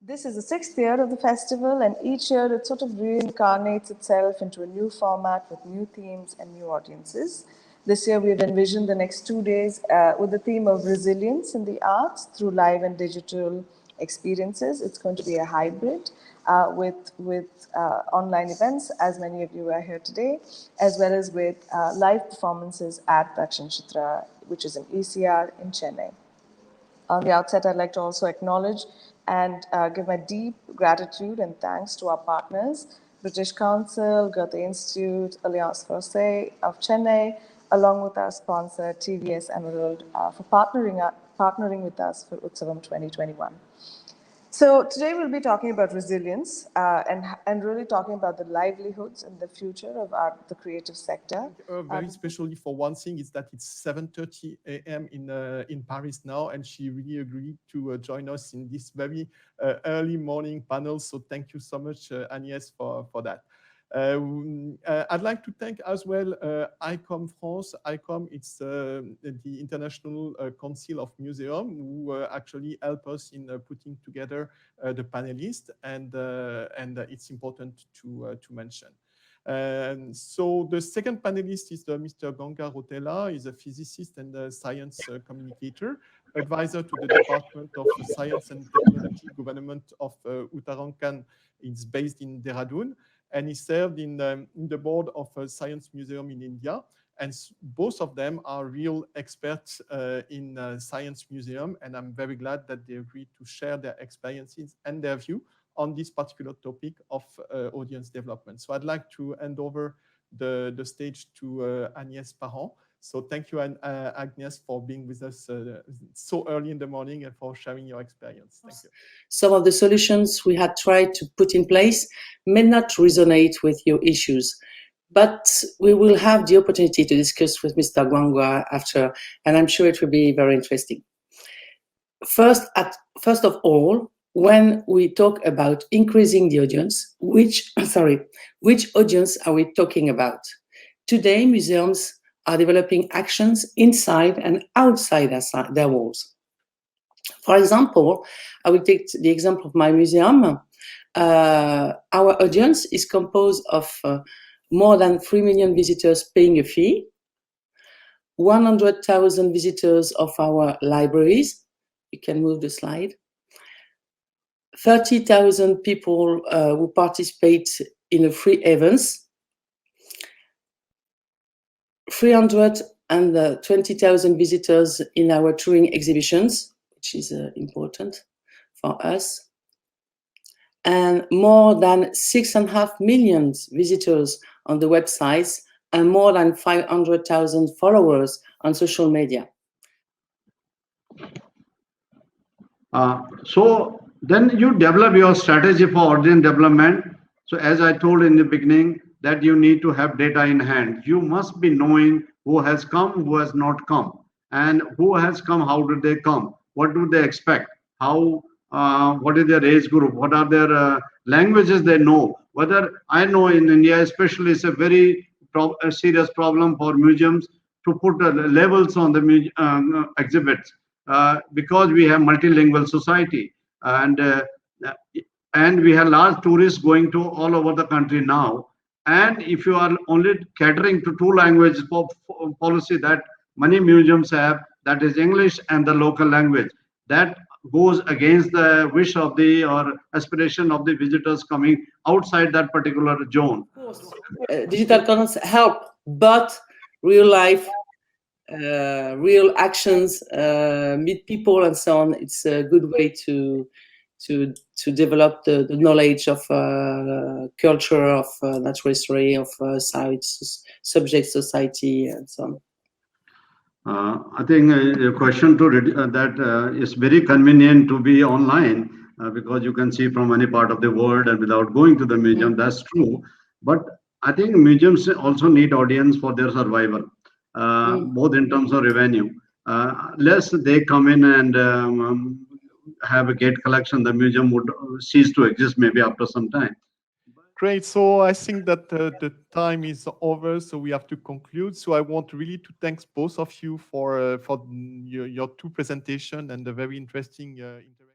This is the sixth year of the festival, and each year it sort of reincarnates itself into a new format with new themes and new audiences. This year we've envisioned the next 2 days with the theme of resilience in the arts through live and digital experiences. It's going to be a hybrid with online events, as many of you are here today, as well as with live performances at DakshinaChitra, which is an ECR in Chennai. On the outset, I'd like to also acknowledge and give my deep gratitude and thanks to our partners, British Council, Goethe Institute, Alliance Française of Chennai, along with our sponsor, TVS Emerald, for partnering with us for Utsavam 2021. So today we'll be talking about resilience and really talking about the livelihoods and the future of the creative sector. Very especially for one thing is that it's 7:30 a.m. in Paris now, and she really agreed to join us in this very early morning panel. So thank you so much, Agnès, for that. I'd like to thank as well ICOM France. ICOM, it's the International Council of Museums, who actually help us in putting together the panelists, and it's important to mention. So the second panelist is Mr. Ganga Rotela. He's a physicist and a science communicator, advisor to the Department of Science and Technology, Government of Uttarakhand. It's based in Dehradun. And he served in the board of a science museum in India. And both of them are real experts in science museum. And I'm very glad that they agreed to share their experiences and their view on this particular topic of audience development. So I'd like to hand over the stage to Agnès Parent. So thank you, Agnès, for being with us so early in the morning and for sharing your experience. Thank you. Some of the solutions we had tried to put in place may not resonate with your issues, but we will have the opportunity to discuss with Mr. Gwangwa after, and I'm sure it will be very interesting. First of all, when we talk about increasing the audience, which audience are we talking about? Today, museums are developing actions inside and outside their walls. For example, I will take the example of my museum. Our audience is composed of more than 3 million visitors paying a fee, 100,000 visitors of our libraries. You can move the slide. 30,000 people who participate in a free events, 320,000 visitors in our touring exhibitions, which is important for us, and more than 6.5 million visitors on the websites, and more than 500,000 followers on social media. So then you develop your strategy for audience development. So as I told in the beginning, that you need to have data in hand. You must be knowing who has come, who has not come, and who has come, how did they come, what do they expect, how, what is their age group, what are their languages they know. Whether I know in India especially, it's a very serious problem for museums to put labels on the exhibits because we have multilingual society, and we have large tourists going to all over the country now. And if you are only catering to 2 languages policy that many museums have, that is English and the local language, that goes against the wish of the or aspiration of the visitors coming outside that particular zone. Of course, digital contents help, but real life, real actions, meet people and so on. It's a good way to develop the knowledge of culture, of natural history, of science, subject, society, and so on. I think a question to that is very convenient to be online because you can see from any part of the world and without going to the museum. That's true. But I think museums also need audience for their survival, both in terms of revenue. Less they come in and have a gate collection, the museum would cease to exist maybe after some time. Great. So I think that the time is over, so we have to conclude. So I want really to thank both of you for your 2 presentations and the very interesting interaction.